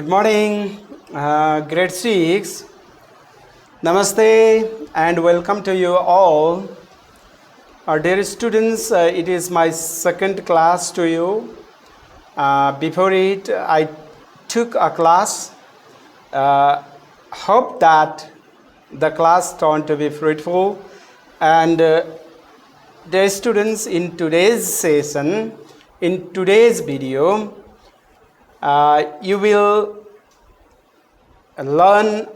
Good morning, grade 6. Namaste and welcome to you all. Dear students, it is my second class to you. Before it, I took a class. Hope that the class turned to be fruitful. And dear students, in today's session, in today's video, you will learn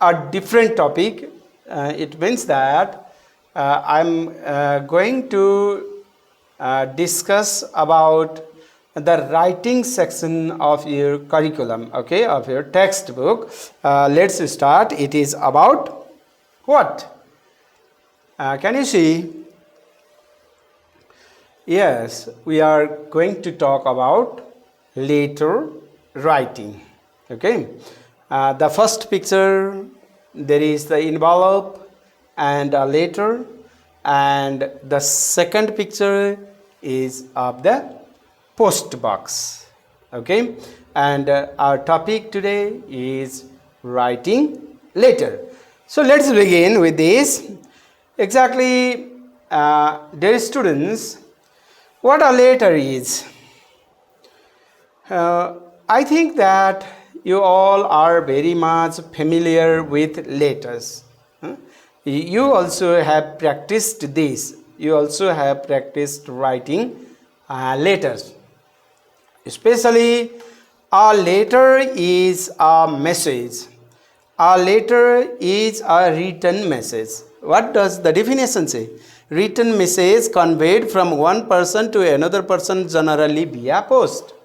a different topic. It means that I'm going to discuss about the writing section of your curriculum, okay, of your textbook. Let's start. It is about what? Can you see? Yes, we are going to talk about letter writing. Okay, the first picture, there is the envelope and a letter, and the second picture is of the post box. Okay, and our topic today is writing letter. So let's begin with this. Exactly, dear students, what a letter is. I think that you all are very much familiar with letters. You also have practiced this. You also have practiced writing letters. Especially, a letter is a message. A letter is a written message. What does the definition say? Written message conveyed from one person to another person, generally via post,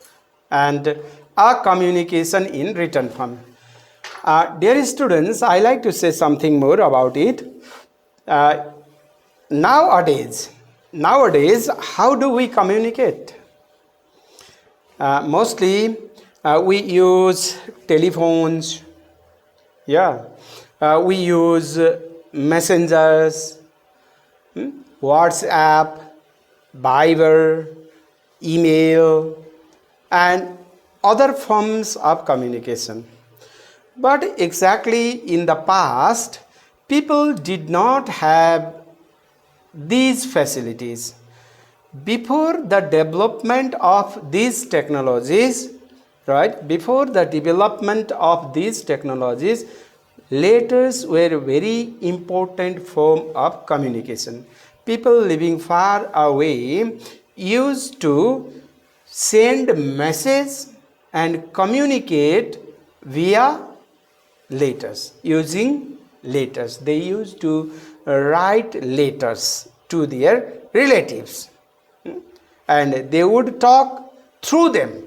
and a communication in written form. Dear students, I like to say something more about it. Nowadays, how do we communicate? Mostly, we use telephones. Yeah, we use messengers, WhatsApp, Viber, email, and other forms of communication. But exactly in the past, people did not have these facilities. Before the development of these technologies, letters were a very important form of communication. People living far away used to send message and communicate via letters, using letters. They used to write letters to their relatives, and they would talk through them.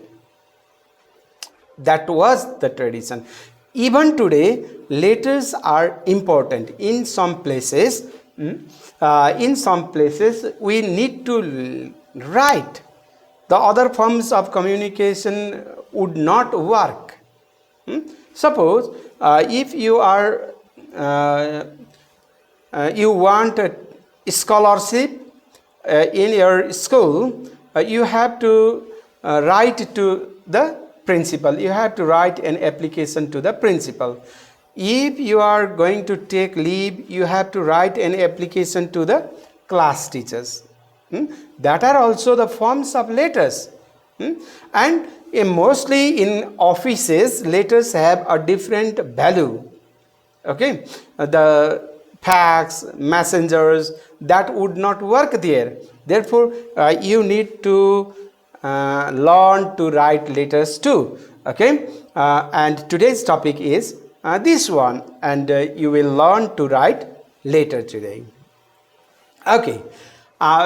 That was the tradition. Even today, letters are important. In some places, we need to write. The other forms of communication would not work. Suppose if you are you want a scholarship in your school, you have to write to the principal. You have to write an application to the principal. If you are going to take leave, you have to write an application to the class teachers. That are also the forms of letters. And mostly in offices, letters have a different value. Okay, the fax, messengers, that would not work there. Therefore, you need to learn to write letters too. Okay, and today's topic is this one, and you will learn to write letter today. Okay.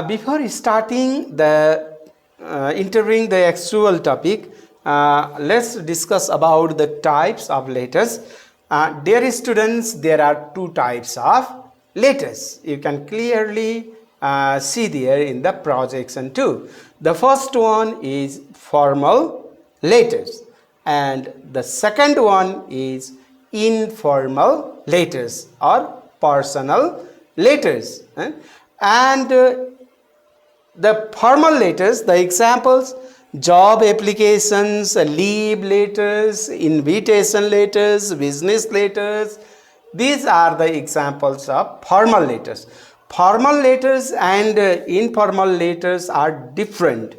Before starting the entering the actual topic, let's discuss about the types of letters. Dear students, there are two types of letters. You can clearly see there in the projection too. The first one is formal letters, and the second one is informal letters or personal letters. And the formal letters, the examples, job applications, leave letters, invitation letters, business letters. These are the examples of formal letters. Formal letters and informal letters are different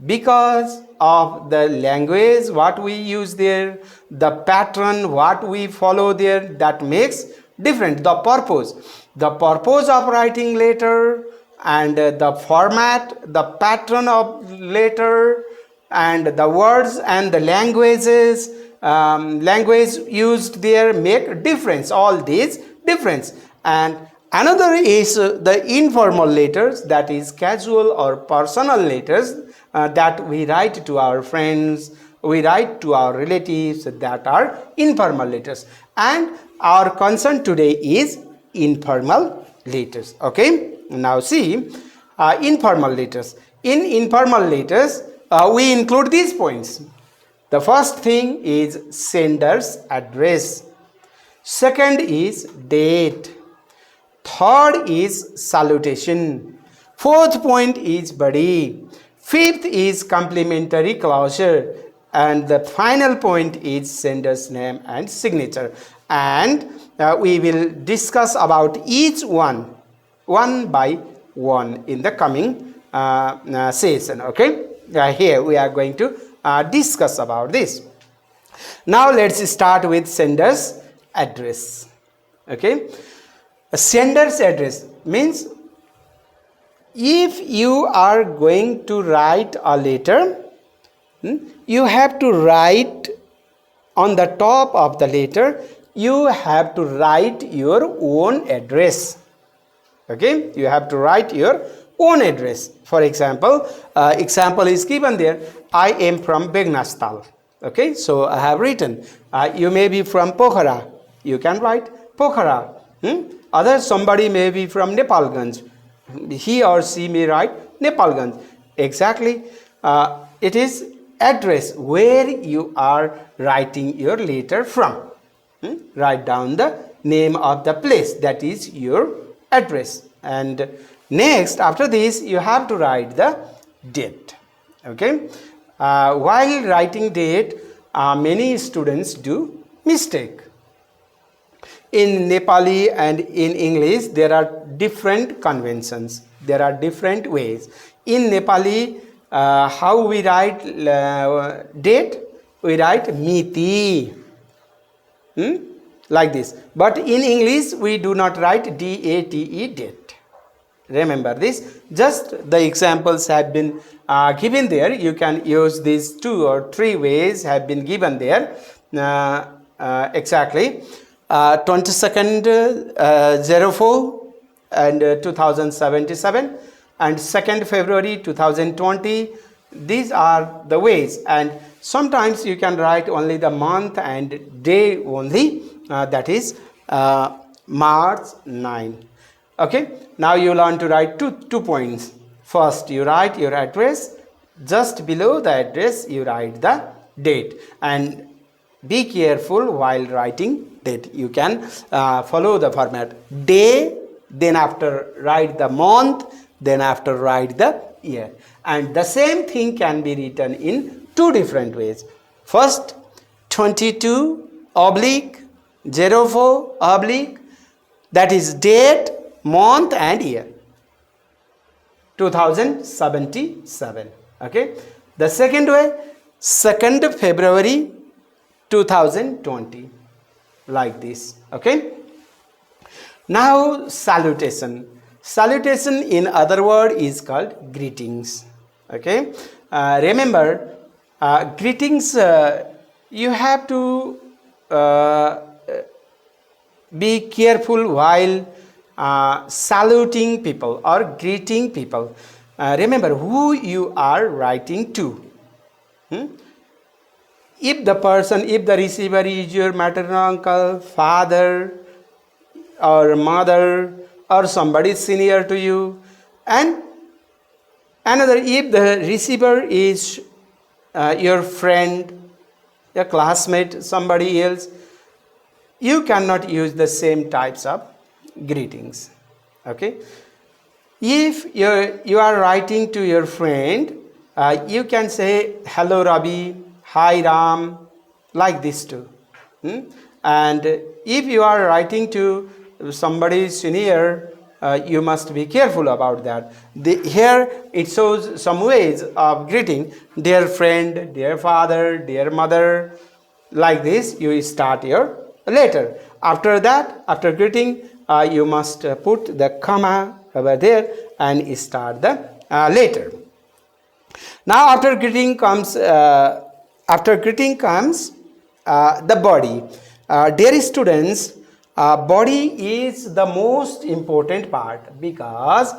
because of the language what we use there, the pattern what we follow there, that makes different. The purpose of writing letter and the format, the pattern of letter, and the words and the languages, language used there make difference, all these difference. And another is the informal letters, that is casual or personal letters that we write to our friends, we write to our relatives, that are informal letters. And our concern today is informal letters. Okay, now see informal letters. In informal letters we include these points. The first thing is sender's address, second is date, third is salutation, fourth point is body, fifth is complimentary closure, and the final point is sender's name and signature. And we will discuss about each one by one in the coming session. Okay, here we are going to discuss about this. Now let's start with sender's address. Okay, a sender's address means if you are going to write a letter, you have to write on the top of the letter, you have to write your own address. Okay, you have to write your own address. For example, example is given there, I am from Begnastal. Okay, so I have written, you may be from Pokhara, you can write Pokhara. Other somebody may be from Nepalganj, he or she may write Nepalganj. Exactly, it is address where you are writing your letter from. Write down the name of the place, that is your address. And next, after this, you have to write the date. Okay, while writing date, many students do mistake. In Nepali and in English, there are different conventions, there are different ways. In Nepali, how we write date? We write miti, like this. But in English, we do not write date, date. Remember this. Just the examples have been given there. You can use these 2 or 3 ways have been given there. Exactly. 22nd 04 and 2077 and 2nd February 2020. These are the ways, and sometimes you can write only the month and day only, that is March 9. Okay, now you learn to write two points. First, you write your address, just below the address you write the date, and be careful while writing date. You can follow the format: day, then after write the month, then after write the year. And the same thing can be written in 2 different ways. First, 22/04/ that is date, month and year, 2077. Okay, the second way, 2nd February 2020, like this. Okay, now salutation. Salutation in other word is called greetings. Okay, remember greetings, you have to be careful while saluting people or greeting people. Remember who you are writing to. If the receiver is your maternal uncle, father or mother or somebody senior to you, and another, if the receiver is your friend, your classmate, somebody else, you cannot use the same types of greetings. Okay, if you are writing to your friend, You can say hello Ravi, hi Ram, like this too. And if you are writing to somebody senior, you must be careful about that. Here it shows some ways of greeting: dear friend, dear father, dear mother. Like this you start your letter. After that, after greeting, you must put the comma over there and start the letter. Now after greeting comes the body. Dear students, body is the most important part because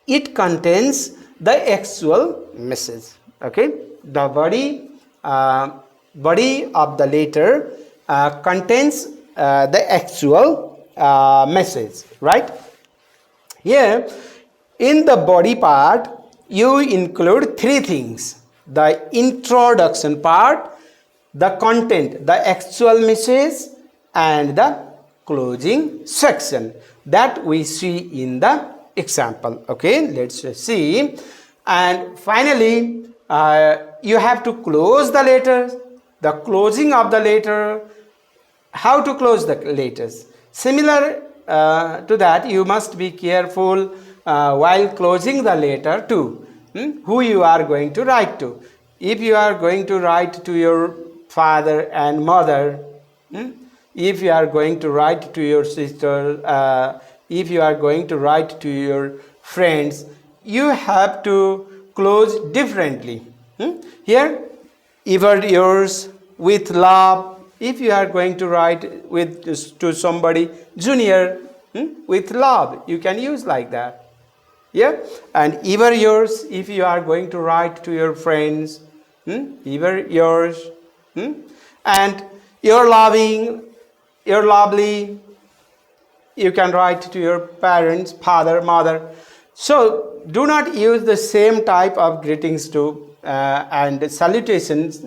it contains the actual message. Okay, the body of the letter contains the actual message, right? Here in the body part you include three things: the introduction part, the content, the actual message, and the closing section that we see in the example. Okay, let's see. And finally you have to close the letter, the closing of the letter. How to close the letters? Similar to that, you must be careful while closing the letter too. Who you are going to write to. If you are going to write to your father and mother, if you are going to write to your sister, if you are going to write to your friends, you have to close differently. Here, ever yours, with love. If you are going to write to somebody junior, with love, you can use like that. Yeah, and ever yours if you are going to write to your friends, ever yours, and your loving, your lovely, you can write to your parents, father, mother. So do not use the same type of greetings to and salutations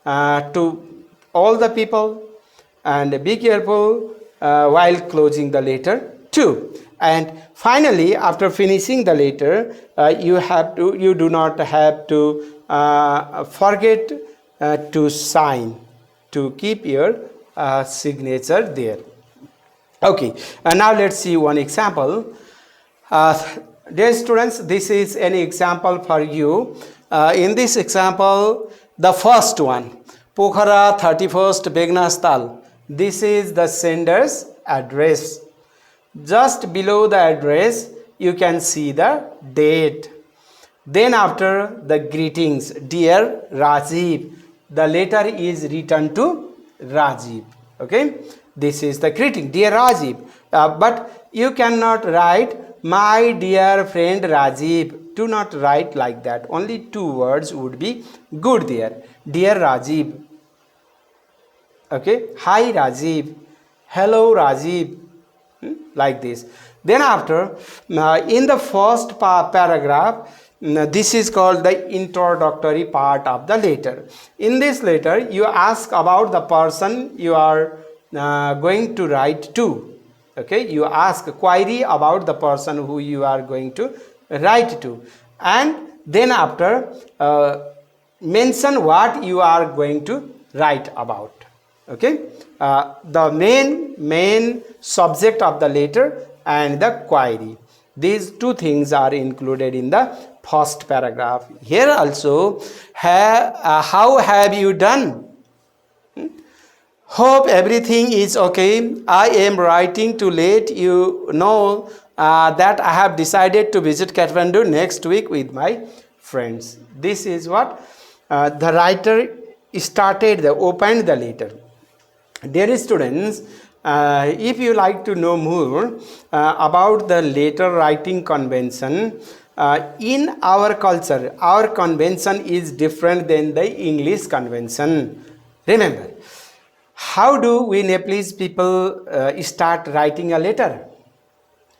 to all the people, and be careful while closing the letter too. And finally, after finishing the letter, you do not have to forget to sign, to keep your signature there. Okay, and now let's see one example. Dear students, this is an example for you. In this example, the first one, Pokhara 31st Begnastal. This is the sender's address. Just below the address, you can see the date. Then after the greetings, dear Rajiv, the letter is written to Rajiv. Okay, this is the greeting, dear Rajiv. But you cannot write my dear friend Rajiv. Do not write like that. Only two words would be good there. Dear Rajiv. Okay, hi Rajiv, hello Rajiv, like this. Then after, in the first paragraph, this is called the introductory part of the letter. In this letter, you ask about the person you are going to write to. Okay, you ask a query about the person who you are going to write to, and then after mention what you are going to write about. Okay, the main subject of the letter and the query. These two things are included in the first paragraph. Here also, how have you done? Hope everything is okay. I am writing to let you know that I have decided to visit Kathmandu next week with my friends. This is what the writer opened the letter. Dear students, if you like to know more about the letter writing convention, in our culture, our convention is different than the English convention. Remember, how do we Nepalese people start writing a letter?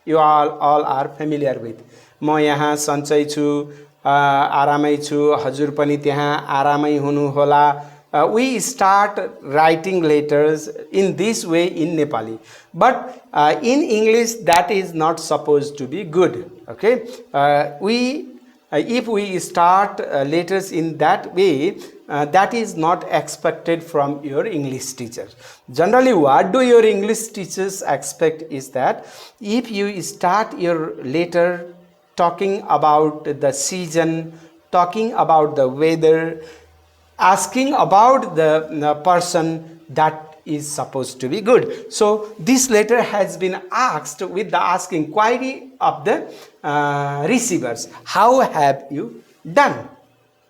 You all are familiar with. म यहाँ सन्चै छु, आरामै छु, हजुर पनि त्यहाँ आरामै हुनु होला. We start writing letters in this way in Nepali, but in English that is not supposed to be good. Okay, we if we start letters in that way, that is not expected from your English teacher. Generally, what do your English teachers expect is that if you start your letter talking about the season, talking about the weather, asking about the person, that is supposed to be good. So this letter has been asked with the asking query of the receivers. How have you done?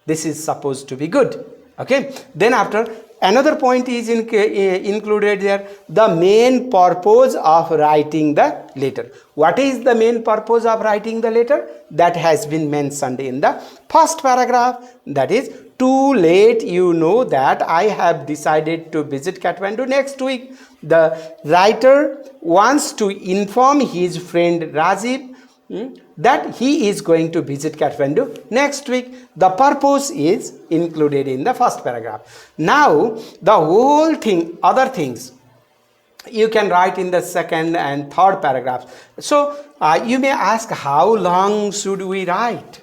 This is supposed to be good. Okay. Then after, another point is included there, the main purpose of writing the letter. What is the main purpose of writing the letter? That has been mentioned in the first paragraph. That is, to let you know that I have decided to visit Kathmandu next week. The writer wants to inform his friend Rajiv that he is going to visit Kathmandu next week. The purpose is included in the first paragraph. Now, the whole thing, other things, you can write in the second and third paragraphs. So, you may ask, how long should we write?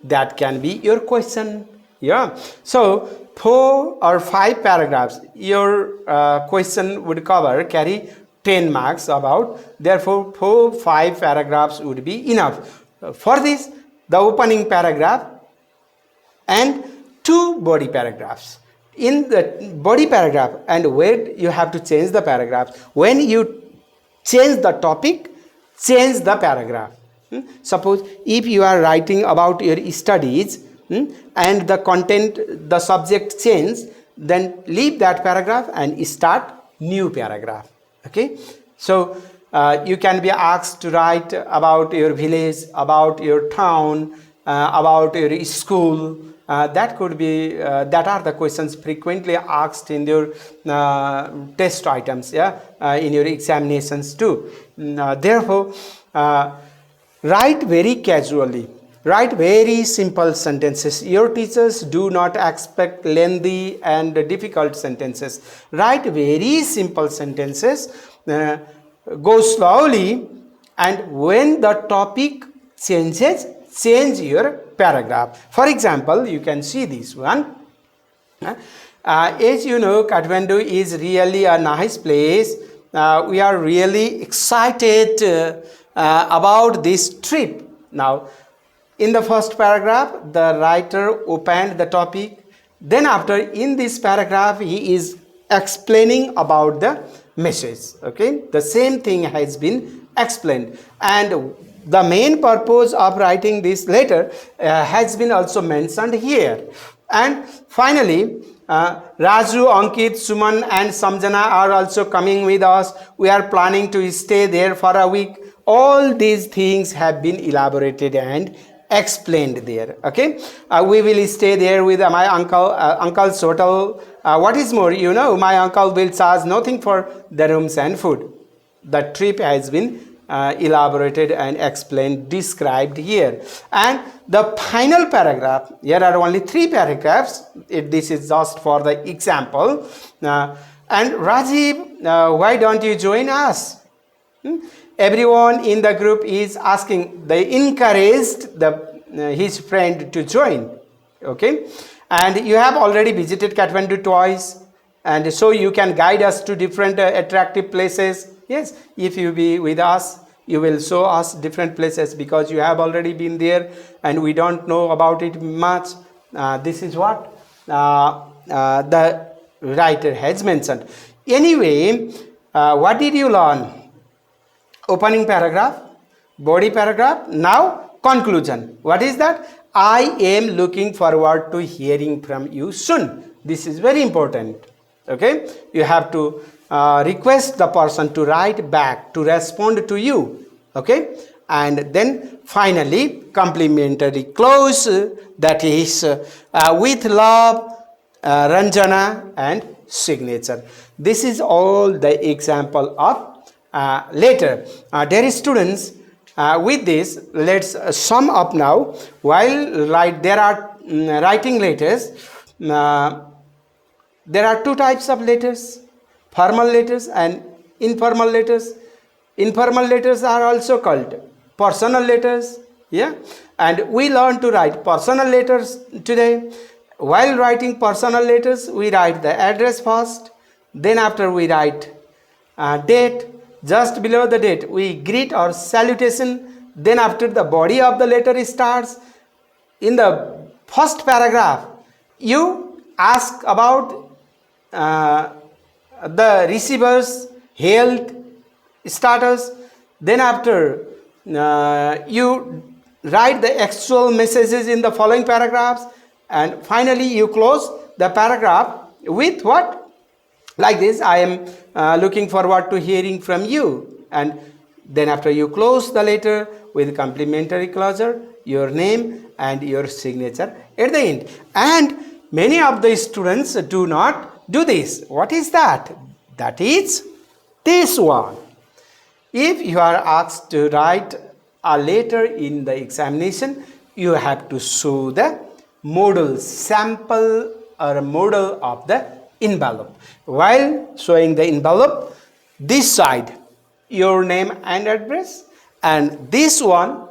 That can be your question. Yeah. So, 4 or 5 paragraphs, your question would carry 10 marks about. Therefore, 4-5 paragraphs would be enough. For this, the opening paragraph and 2 body paragraphs. In the body paragraph, and where you have to change the paragraph. When you change the topic, change the paragraph. Suppose if you are writing about your studies, and the content, the subject change, then leave that paragraph and start new paragraph. Okay. So you can be asked to write about your village, about your town, about your school. That could be that are the questions frequently asked in your test items, yeah, in your examinations too. Therefore, write very casually. Write very simple sentences. Your teachers do not expect lengthy and difficult sentences. Write very simple sentences. Go slowly, and when the topic changes, change your paragraph. For example, you can see this one. As you know, Kathmandu is really a nice place. We are really excited about this trip. Now, in the first paragraph, the writer opened the topic. Then after, in this paragraph, he is explaining about the message. Okay, the same thing has been explained, and the main purpose of writing this letter has been also mentioned here. And finally, Raju, Ankit, Suman and Samjana are also coming with us. We are planning to stay there for a week. All these things have been elaborated and explained there. Okay, we will stay there with my uncle's hotel. What is more, you know, my uncle will charge nothing for the rooms and food. The trip has been elaborated and explained, described here. And the final paragraph, here are only 3 paragraphs. This is just for the example. And Rajiv, why don't you join us? Everyone in the group is asking. They encouraged his friend to join. Okay, and you have already visited Kathmandu twice, and so you can guide us to different attractive places. Yes, if you be with us, you will show us different places because you have already been there and we don't know about it much. This is what the writer has mentioned. Anyway, what did you learn? Opening paragraph, body paragraph, now conclusion. What is that? I am looking forward to hearing from you soon. This is very important. Okay, you have to request the person to write back, to respond to you. Okay, and then finally complimentary close, that is with love, Ranjana and signature. This is all the example of letter. Dear students, with this, let's sum up now. While there are writing letters, there are 2 types of letters: formal letters and informal letters. Informal letters are also called personal letters. Yeah, and we learn to write personal letters today. While writing personal letters, we write the address first, then after we write date. Just below the date we greet or salutation, then after the body of the letter starts. In the first paragraph you ask about the receiver's health status, then after you write the actual messages in the following paragraphs, and finally you close the paragraph with what? Like this: I am looking forward to hearing from you. And then after you close the letter with complimentary closure, your name and your signature at the end. And many of the students do not do this. What is that? That is this one. If you are asked to write a letter in the examination, you have to show the model sample or model of the envelope. While showing the envelope, this side your name and address, and this one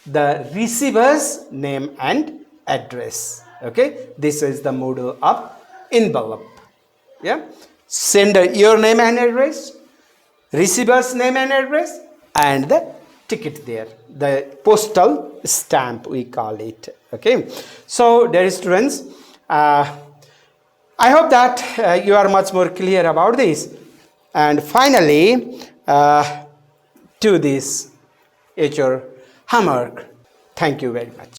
the receiver's name and address. Okay, this is the model of envelope. Yeah, sender your name and address, receiver's name and address, and the ticket there, the postal stamp we call it. Okay, so dear students, I hope that you are much more clear about this. And finally, do this as your homework. Thank you very much.